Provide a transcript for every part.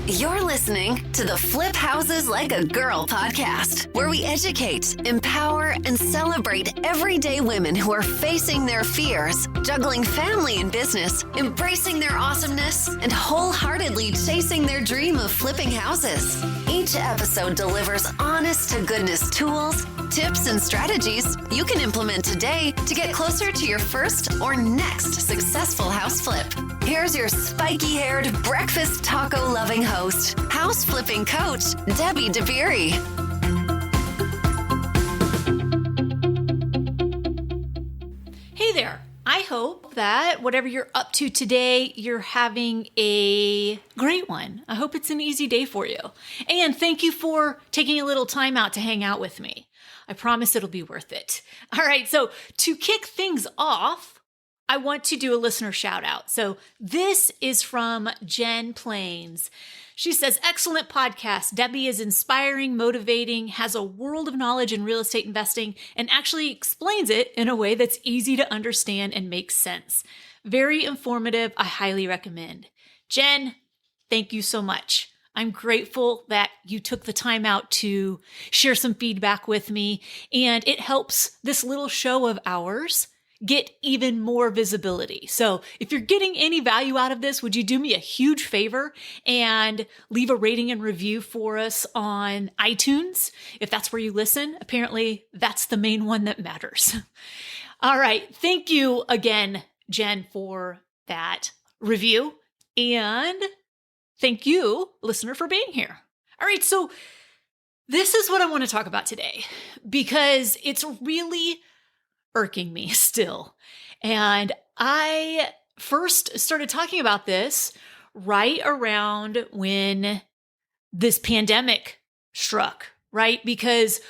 You're listening to the Flip Houses Like a Girl podcast, where we educate, empower, and celebrate everyday women who are facing their fears, juggling family and business, embracing their awesomeness, and wholeheartedly chasing their dream of flipping houses. Each episode delivers honest-to-goodness tools, tips, and strategies you can implement today to get closer to your first or next successful house flip. Here's your spiky-haired, breakfast taco-loving host, house flipping coach, Debbie DeBerry. Hey there. I hope that whatever you're up to today, you're having a great one. I hope it's an easy day for you. And thank you for taking a little time out to hang out with me. I promise it'll be worth it. All right, so to kick things off, I want to do a listener shout out. So this is from Jen Plains. She says, excellent podcast. Debbie is inspiring, motivating, has a world of knowledge in real estate investing, and actually explains it in a way that's easy to understand and makes sense. Very informative. I highly recommend. Jen, thank you so much. I'm grateful that you took the time out to share some feedback with me, and it helps this little show of ours get even more visibility. So if you're getting any value out of this, would you do me a huge favor and leave a rating and review for us on iTunes? If that's where you listen, apparently that's the main one that matters. All right. Thank you again, Jen, for that review. And thank you, listener, for being here. All right. So this is what I want to talk about today because it's really irking me still. And I first started talking about this right around when this pandemic struck, right? Because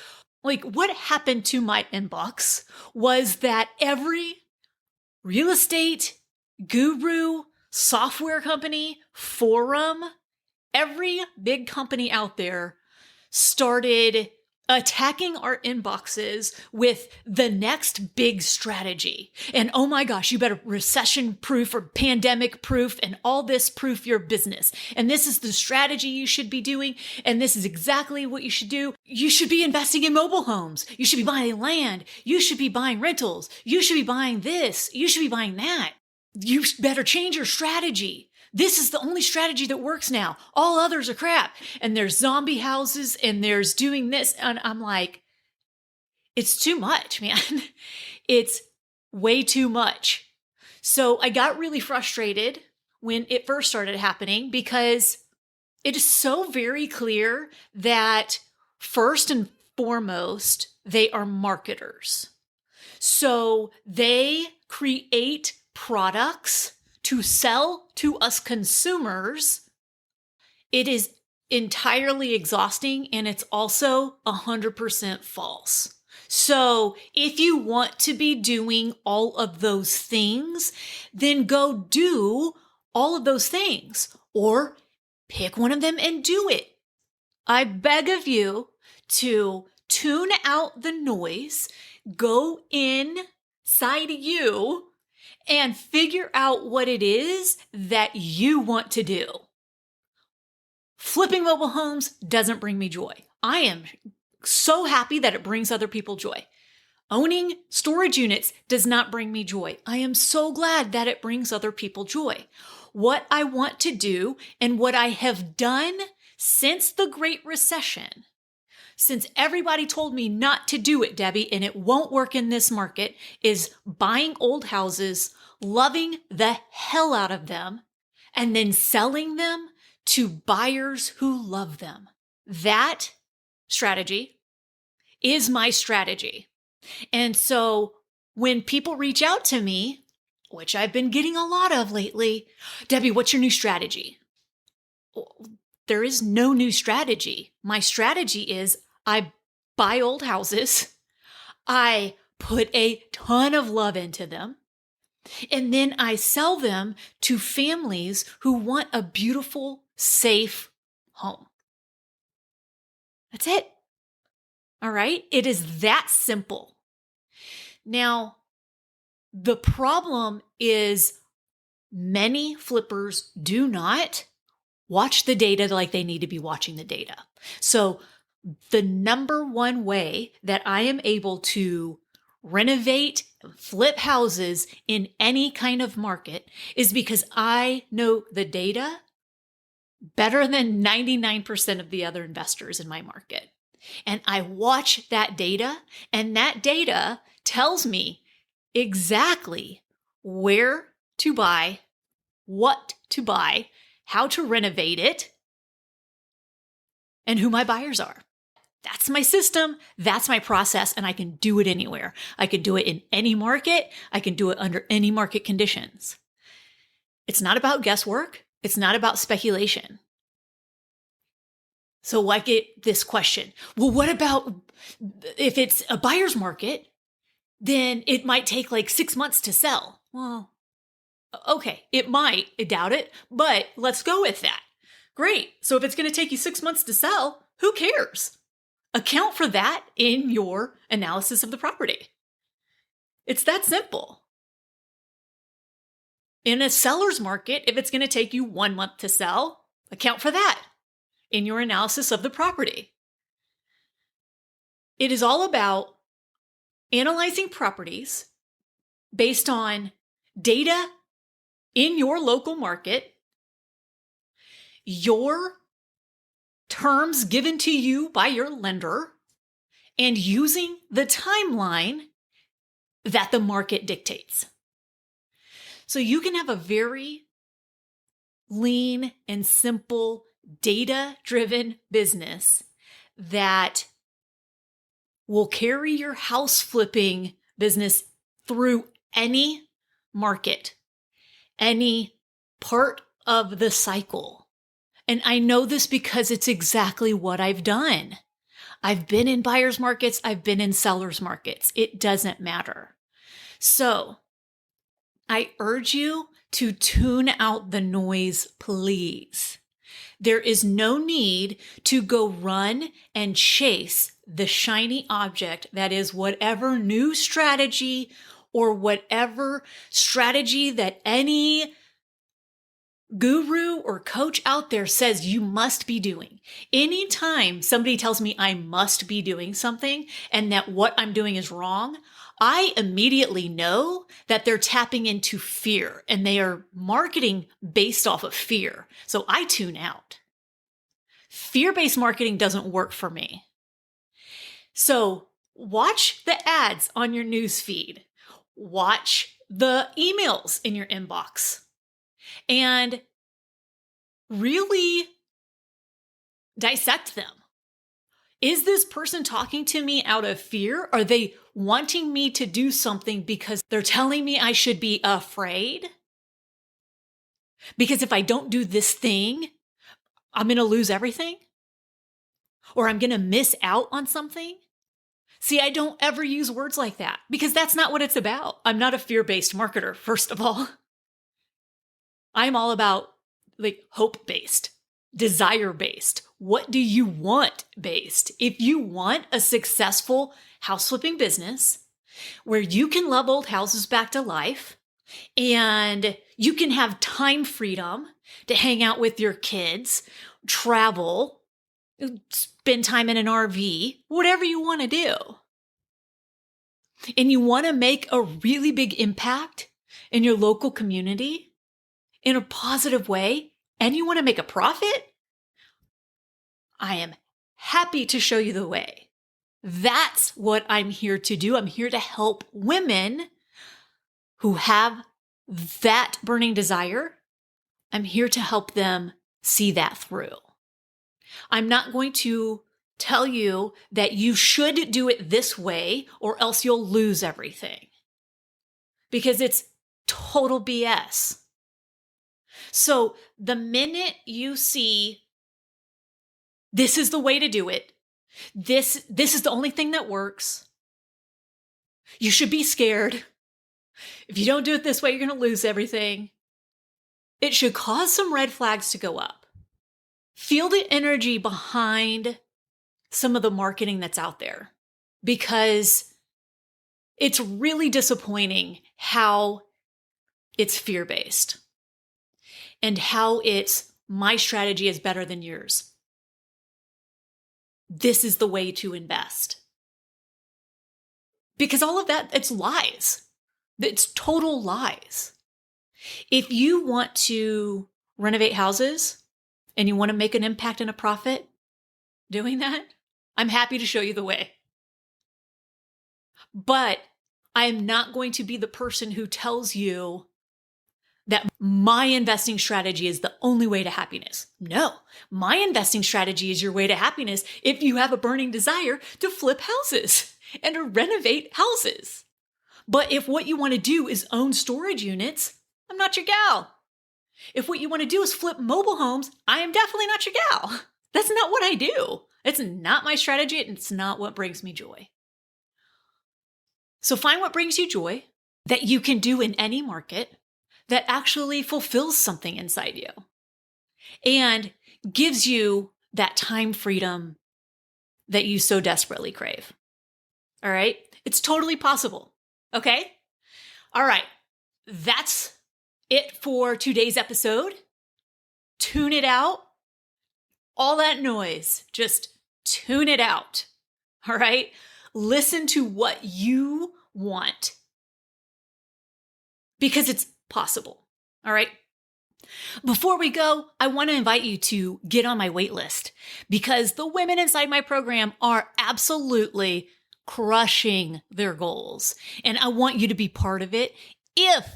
what happened to my inbox was that every real estate guru, software company, forum, every big company out there started attacking our inboxes with the next big strategy. And oh my gosh, you better recession proof or pandemic proof and all this proof your business. And this is the strategy you should be doing. And this is exactly what you should do. You should be investing in mobile homes. You should be buying land. You should be buying rentals. You should be buying this. You should be buying that. You better change your strategy. This is the only strategy that works now. All others are crap. And there's zombie houses and there's doing this. And I'm like, it's too much, man. It's way too much. So I got really frustrated when it first started happening because it is so very clear that first and foremost, they are marketers. So they create products to sell to us consumers. It is entirely exhausting and it's also 100% false. So if you want to be doing all of those things, then go do all of those things or pick one of them and do it. I beg of you to tune out the noise, go inside you, and figure out what it is that you want to do. Flipping mobile homes doesn't bring me joy. I am so happy that it brings other people joy. Owning storage units does not bring me joy. I am so glad that it brings other people joy. What I want to do and what I have done since the Great Recession, since everybody told me not to do it, Debbie, and it won't work in this market, is buying old houses, loving the hell out of them, and then selling them to buyers who love them. That strategy is my strategy. And so when people reach out to me, which I've been getting a lot of lately, Debbie, what's your new strategy? There is no new strategy. My strategy is I buy old houses, I put a ton of love into them, and then I sell them to families who want a beautiful, safe home. That's it. All right? It is that simple. Now, the problem is many flippers do not watch the data like they need to be watching the data. So the number one way that I am able to renovate, flip houses in any kind of market is because I know the data better than 99% of the other investors in my market. And I watch that data, and that data tells me exactly where to buy, what to buy, how to renovate it, and who my buyers are. That's my system. That's my process. And I can do it anywhere. I can do it in any market. I can do it under any market conditions. It's not about guesswork. It's not about speculation. So I get this question. Well, what about if it's a buyer's market, then it might take like 6 months to sell. Well, okay, it might. I doubt it, but let's go with that. Great. So if it's going to take you 6 months to sell, who cares? Account for that in your analysis of the property. It's that simple. In a seller's market, if it's going to take you 1 month to sell, account for that in your analysis of the property. It is all about analyzing properties based on data in your local market, your terms given to you by your lender, and using the timeline that the market dictates. So you can have a very lean and simple data-driven business that will carry your house flipping business through any market, any part of the cycle. And I know this because it's exactly what I've done. I've been in buyer's markets. I've been in seller's markets. It doesn't matter. So I urge you to tune out the noise, please. There is no need to go run and chase the shiny object that is whatever new strategy or whatever strategy that any guru or coach out there says you must be doing. Anytime somebody tells me I must be doing something and that what I'm doing is wrong, I immediately know that they're tapping into fear and they are marketing based off of fear. So I tune out. Fear-based marketing doesn't work for me. So watch the ads on your news feed. Watch the emails in your inbox. And really dissect them. Is this person talking to me out of fear? Are they wanting me to do something because they're telling me I should be afraid? Because if I don't do this thing, I'm going to lose everything? Or I'm going to miss out on something? See, I don't ever use words like that because that's not what it's about. I'm not a fear-based marketer, first of all. I'm all about hope-based, desire-based. What do you want based? If you want a successful house flipping business where you can love old houses back to life and you can have time freedom to hang out with your kids, travel, spend time in an RV, whatever you want to do, and you want to make a really big impact in your local community in a positive way, and you want to make a profit, I am happy to show you the way. That's what I'm here to do. I'm here to help women who have that burning desire. I'm here to help them see that through. I'm not going to tell you that you should do it this way or else you'll lose everything, because it's total BS. So the minute you see this is the way to do it, this is the only thing that works, you should be scared. If you don't do it this way, you're going to lose everything. It should cause some red flags to go up. Feel the energy behind some of the marketing that's out there, because it's really disappointing how it's fear-based and how it's my strategy is better than yours. This is the way to invest. Because all of that, it's lies. It's total lies. If you want to renovate houses and you want to make an impact and a profit doing that, I'm happy to show you the way. But I am not going to be the person who tells you that my investing strategy is the only way to happiness. No, my investing strategy is your way to happiness if you have a burning desire to flip houses and to renovate houses. But if what you want to do is own storage units, I'm not your gal. If what you want to do is flip mobile homes, I am definitely not your gal. That's not what I do. It's not my strategy, and it's not what brings me joy. So find what brings you joy that you can do in any market that actually fulfills something inside you and gives you that time freedom that you so desperately crave. All right? It's totally possible. Okay? All right. That's it for today's episode. Tune it out. All that noise, just tune it out. All right? Listen to what you want because it's possible. All right. Before we go, I want to invite you to get on my wait list because the women inside my program are absolutely crushing their goals. And I want you to be part of it if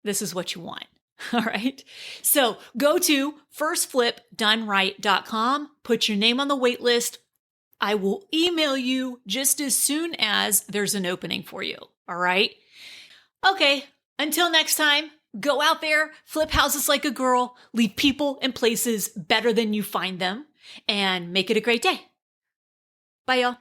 this is what you want. All right. So go to firstflipdoneright.com, put your name on the wait list. I will email you just as soon as there's an opening for you. All right. Okay. Until next time, go out there, flip houses like a girl, leave people and places better than you find them, and make it a great day. Bye, y'all.